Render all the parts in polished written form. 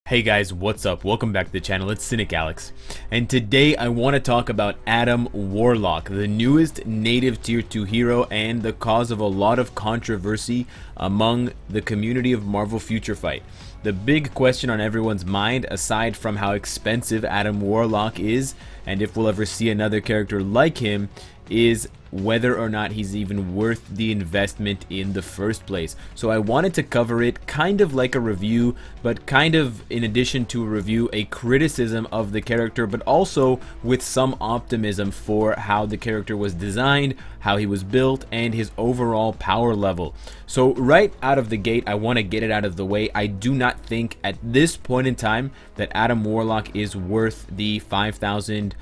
Hey guys, what's up? Welcome back to the channel. It's Cynicalex, and today I want to talk about Adam Warlock, the newest native tier 2 hero and the cause of a lot of controversy among the community of Marvel Future Fight. The big question on everyone's mind, aside from how expensive Adam Warlock is and if we'll ever see another character like him, is whether or not he's even worth the investment in the first place. So I wanted to cover it kind of like a review, but kind of in addition to a review, a criticism of the character, but also with some optimism for how the character was designed, how he was built, and his overall power level. So right out of the gate, I want to get it out of the way. I do not think at this point in time that Adam Warlock is worth the 500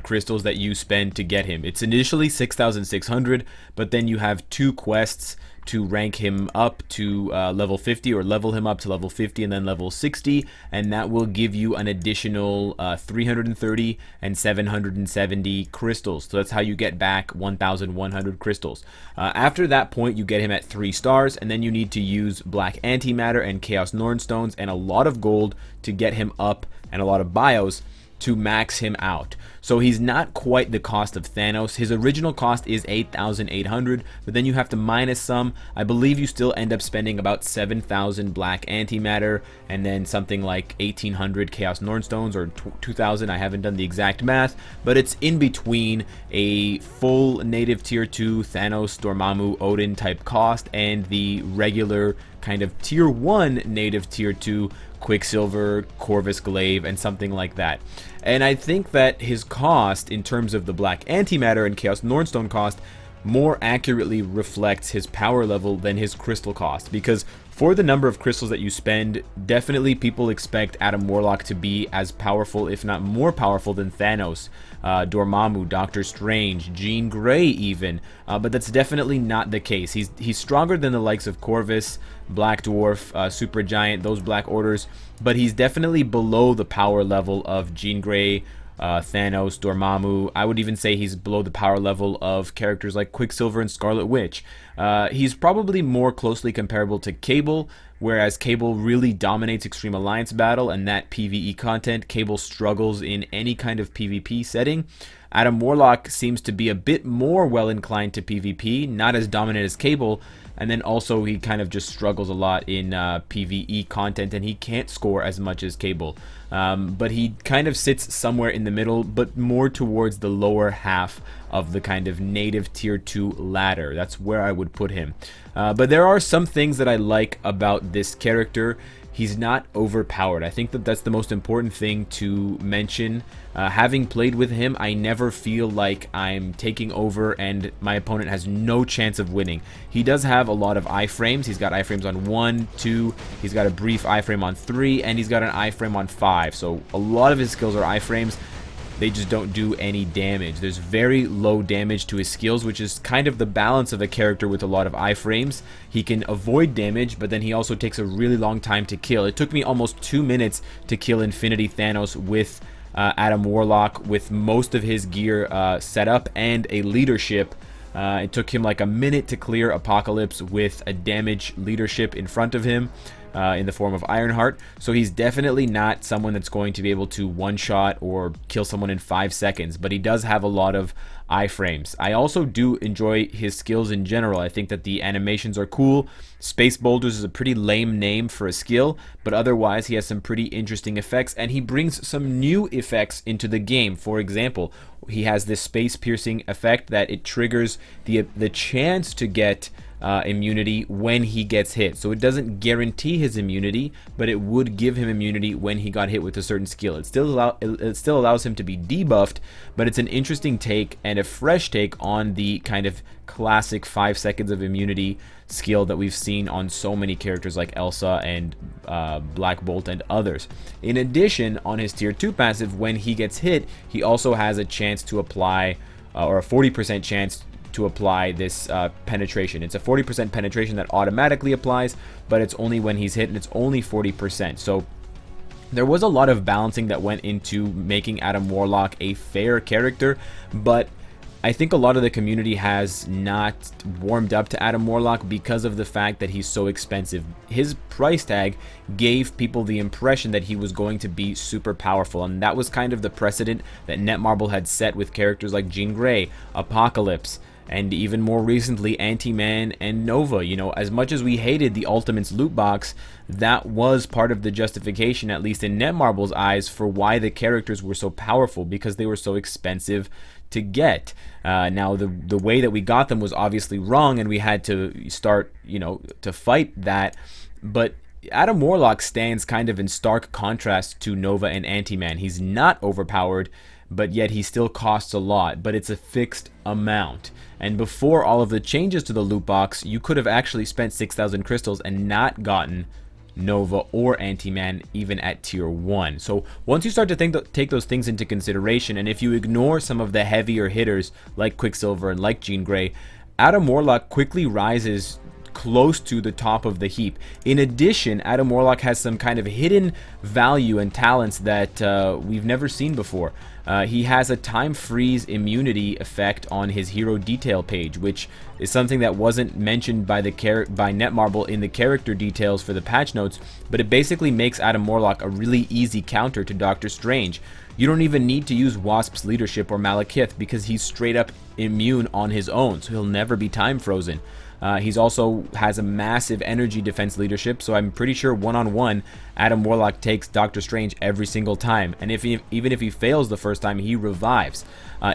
crystals that you spend to get him. It's initially 6,600, but then you have two quests to rank him up to level 50, or level him up to level 50 and then level 60, and that will give you an additional 330 and 770 crystals. So that's how you get back 1,100 crystals. After that point, you get him at 3 stars, and then you need to use black antimatter and chaos norn stones and a lot of gold to get him up, and a lot of bios to max him out. So he's not quite the cost of Thanos. His original cost is 8,800, but then you have to minus some. I believe you still end up spending about 7,000 black antimatter and then something like 1,800 chaos norn stones, or 2,000. I haven't done the exact math, but it's in between a full native tier 2 Thanos, Dormammu, Odin type cost and the regular kind of tier 1 native tier 2 Quicksilver, Corvus Glaive, and something like that. And I think that his cost in terms of the black antimatter and chaos nornstone cost more accurately reflects his power level than his crystal cost, because for the number of crystals that you spend, definitely people expect Adam Warlock to be as powerful, if not more powerful, than Thanos, Dormammu, Doctor Strange, Jean Grey even, but that's definitely not the case. He's stronger than the likes of Corvus, Black Dwarf, Supergiant, those Black Orders, but he's definitely below the power level of Jean Grey, Thanos, Dormammu. I would even say he's below the power level of characters like Quicksilver and Scarlet Witch. He's probably more closely comparable to Cable, whereas Cable really dominates Extreme Alliance battle and that PvE content. Cable struggles in any kind of PvP setting. Adam Warlock seems to be a bit more well inclined to PvP, not as dominant as Cable, and then also he kind of just struggles a lot in PvE content, and he can't score as much as Cable. But he kind of sits somewhere in the middle, but more towards the lower half of the kind of native tier 2 ladder. That's where I would put him. But there are some things that I like about this character. He's not overpowered. I think that that's the most important thing to mention. Having played with him, I never feel like I'm taking over and my opponent has no chance of winning. He does have a lot of iframes. He's got iframes on 1, 2, he's got a brief iframe on 3, and he's got an iframe on 5. So a lot of his skills are iframes. They just don't do any damage. There's very low damage to his skills, which is kind of the balance of a character with a lot of iframes. He can avoid damage, but then he also takes a really long time to kill. It took me almost 2 minutes to kill Infinity Thanos with Adam Warlock, with most of his gear set up and a leadership. It took him like a minute to clear Apocalypse with a damage leadership in front of him. In the form of Ironheart. So he's definitely not someone that's going to be able to one-shot or kill someone in 5 seconds, but he does have a lot of iframes. I also do enjoy his skills in general. I think that the animations are cool. Space Boulders is a pretty lame name for a skill, but otherwise he has some pretty interesting effects, and he brings some new effects into the game. For example, he has this space piercing effect that it triggers the chance to get immunity when he gets hit. So it doesn't guarantee his immunity, but it would give him immunity when he got hit with a certain skill. It still allows him to be debuffed, but it's an interesting take and a fresh take on the kind of classic 5 seconds of immunity skill that we've seen on so many characters like Elsa and Black Bolt and others. In addition, on his tier 2 passive, when he gets hit, he also has a chance to apply, or a 40% chance to apply this penetration. It's a 40% penetration that automatically applies, but it's only when he's hit, and it's only 40%. So there was a lot of balancing that went into making Adam Warlock a fair character, but I think a lot of the community has not warmed up to Adam Warlock because of the fact that he's so expensive. His price tag gave people the impression that he was going to be super powerful, and that was kind of the precedent that Netmarble had set with characters like Jean Grey, Apocalypse, and even more recently Ant-Man and Nova. You know, as much as we hated the Ultimates loot box, that was part of the justification, at least in Netmarble's eyes, for why the characters were so powerful, because they were so expensive to get. Now the way that we got them was obviously wrong, and we had to start, you know, to fight that. But Adam Warlock stands kind of in stark contrast to Nova and Ant-Man. He's not overpowered, but yet he still costs a lot, but it's a fixed amount. And before all of the changes to the loot box, you could have actually spent 6,000 crystals and not gotten Nova or Ant-Man even at tier 1. So once you start to take those things into consideration, and if you ignore some of the heavier hitters like Quicksilver and like Jean Grey, Adam Warlock quickly rises close to the top of the heap. In addition, Adam Warlock has some kind of hidden value and talents that we've never seen before. He has a time freeze immunity effect on his hero detail page, which is something that wasn't mentioned by Netmarble in the character details for the patch notes, but it basically makes Adam Warlock a really easy counter to Doctor Strange. You don't even need to use Wasp's leadership or Malekith because he's straight up immune on his own, so he'll never be time frozen. He's also has a massive energy defense leadership, so I'm pretty sure one-on-one Adam Warlock takes Doctor Strange every single time, and even if he fails the first time, he revives.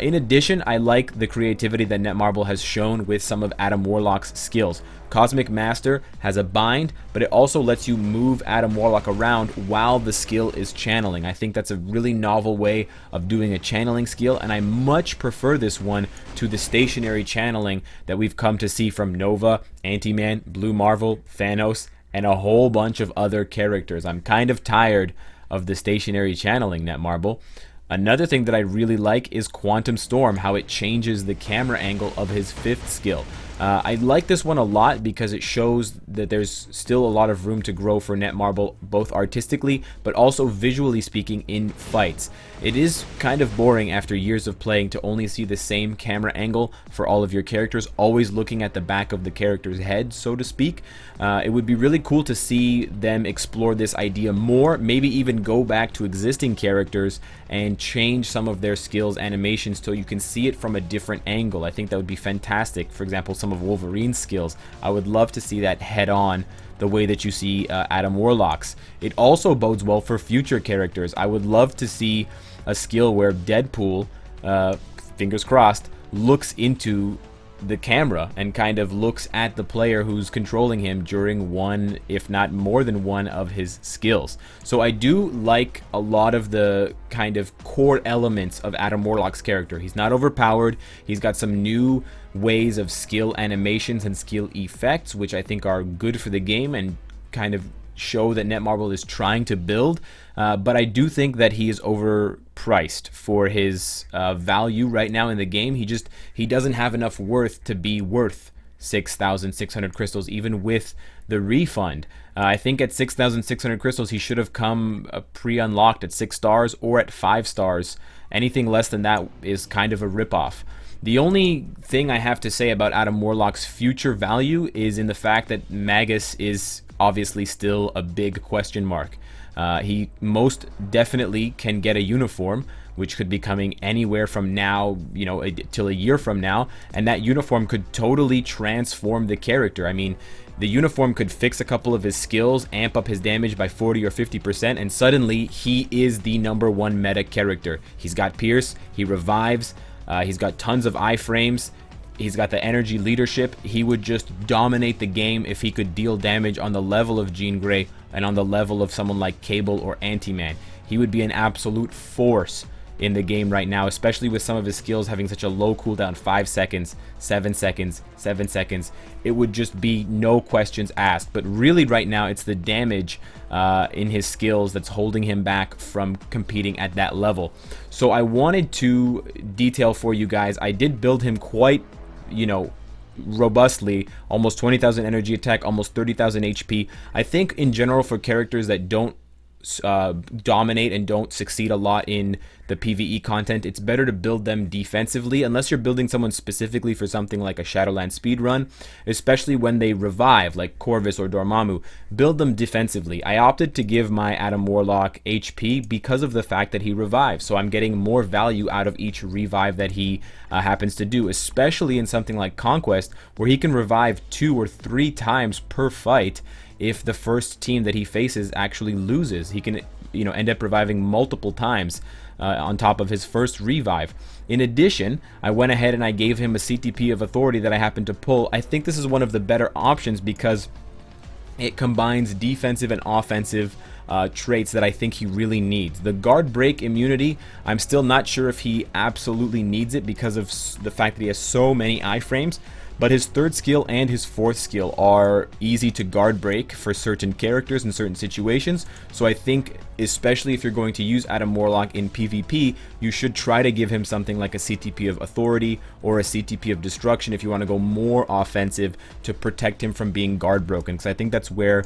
In addition, I like the creativity that Netmarble has shown with some of Adam Warlock's skills. Cosmic Master has a bind, but it also lets you move Adam Warlock around while the skill is channeling. I think that's a really novel way of doing a channeling skill, and I much prefer this one to the stationary channeling that we've come to see from Nova, Ant-Man, Blue Marvel, Thanos, and a whole bunch of other characters. I'm kind of tired of the stationary channeling, Netmarble. Another thing that I really like is Quantum Storm, how it changes the camera angle of his 5th skill. I like this one a lot because it shows that there's still a lot of room to grow for Netmarble, both artistically but also visually speaking in fights. It is kind of boring after years of playing to only see the same camera angle for all of your characters, always looking at the back of the character's head, so to speak. It would be really cool to see them explore this idea more, maybe even go back to existing characters and change some of their skills animations so you can see it from a different angle. I think that would be fantastic. For example, some of Wolverine's skills, I would love to see that head on the way that you see Adam Warlock's. It also bodes well for future characters. I would love to see a skill where Deadpool, fingers crossed, looks into the camera and kind of looks at the player who's controlling him during one, if not more than one, of his skills. So I do like a lot of the kind of core elements of Adam Warlock's character. He's not overpowered. He's got some new ways of skill animations and skill effects, which I think are good for the game and kind of show that Netmarble is trying to build. But I do think that he is overpriced for his value right now in the game. He doesn't have enough worth to be worth 6,600 crystals, even with the refund. I think at 6,600 crystals, he should have come pre-unlocked at 6 stars or at 5 stars. Anything less than that is kind of a ripoff. The only thing I have to say about Adam Warlock's future value is in the fact that Magus is obviously still a big question mark. He most definitely can get a uniform, which could be coming anywhere from now, you know, till a year from now, and that uniform could totally transform the character. I mean, the uniform could fix a couple of his skills, amp up his damage by 40 or 50%, and suddenly he is the #1 meta character. He's got Pierce, he revives, he's got tons of iframes, he's got the energy leadership. He would just dominate the game if he could deal damage on the level of Jean Grey and on the level of someone like Cable or Ant-Man. He would be an absolute force in the game right now, especially with some of his skills having such a low cooldown, 5 seconds, 7 seconds, 7 seconds. It would just be no questions asked. But really right now, it's the damage in his skills that's holding him back from competing at that level. So I wanted to detail for you guys. I did build him quite, you know, robustly, almost 20,000 energy attack, almost 30,000 HP. I think in general for characters that don't dominate and don't succeed a lot in the PvE content, it's better to build them defensively, unless you're building someone specifically for something like a Shadowland speedrun, especially when they revive, like Corvus or Dormammu. Build them defensively. I opted to give my Adam Warlock HP because of the fact that he revives, so I'm getting more value out of each revive that he happens to do, especially in something like Conquest, where he can revive 2 or 3 times per fight. If the first team that he faces actually loses, he can, end up reviving multiple times on top of his first revive. In addition, I went ahead and I gave him a CTP of authority that I happened to pull. I think this is one of the better options because it combines defensive and offensive traits that I think he really needs. The guard break immunity, I'm still not sure if he absolutely needs it because of the fact that he has so many iframes, but his 3rd skill and his 4th skill are easy to guard break for certain characters in certain situations. So I think, especially if you're going to use Adam Warlock in PvP, you should try to give him something like a CTP of authority or a CTP of destruction if you want to go more offensive to protect him from being guard broken, because I think that's where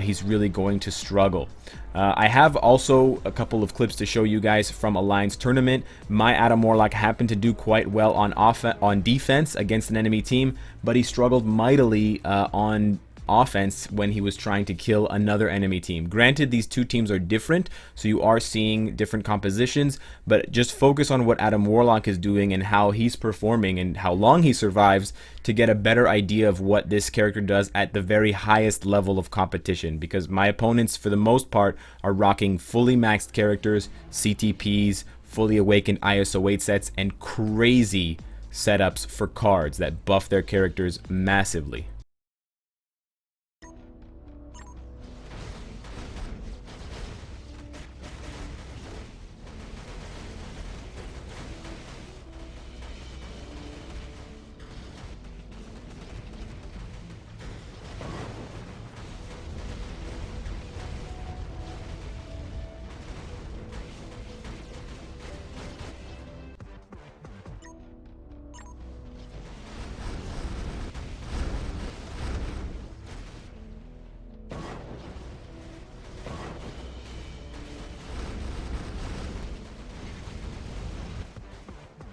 he's really going to struggle. I have also a couple of clips to show you guys from Alliance Tournament. My Adam Warlock happened to do quite well on defense against an enemy team, but he struggled mightily on offense when he was trying to kill another enemy team. Granted, these two teams are different, so you are seeing different compositions, but just focus on what Adam Warlock is doing and how he's performing and how long he survives to get a better idea of what this character does at the very highest level of competition, because my opponents for the most part are rocking fully maxed characters, CTPs, fully awakened ISO 8 sets, and crazy setups for cards that buff their characters massively.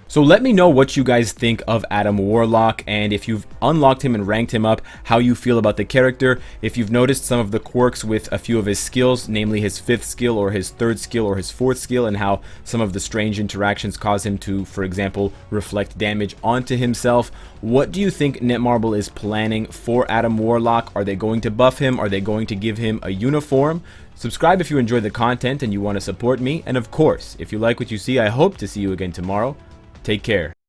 So let me know what you guys think of Adam Warlock, and if you've unlocked him and ranked him up, how you feel about the character. If you've noticed some of the quirks with a few of his skills, namely his 5th skill or his 3rd skill or his 4th skill, and how some of the strange interactions cause him to, for example, reflect damage onto himself. What do you think Netmarble is planning for Adam Warlock? Are they going to buff him? Are they going to give him a uniform? Subscribe if you enjoy the content and you want to support me. And of course, if you like what you see, I hope to see you again tomorrow. Take care.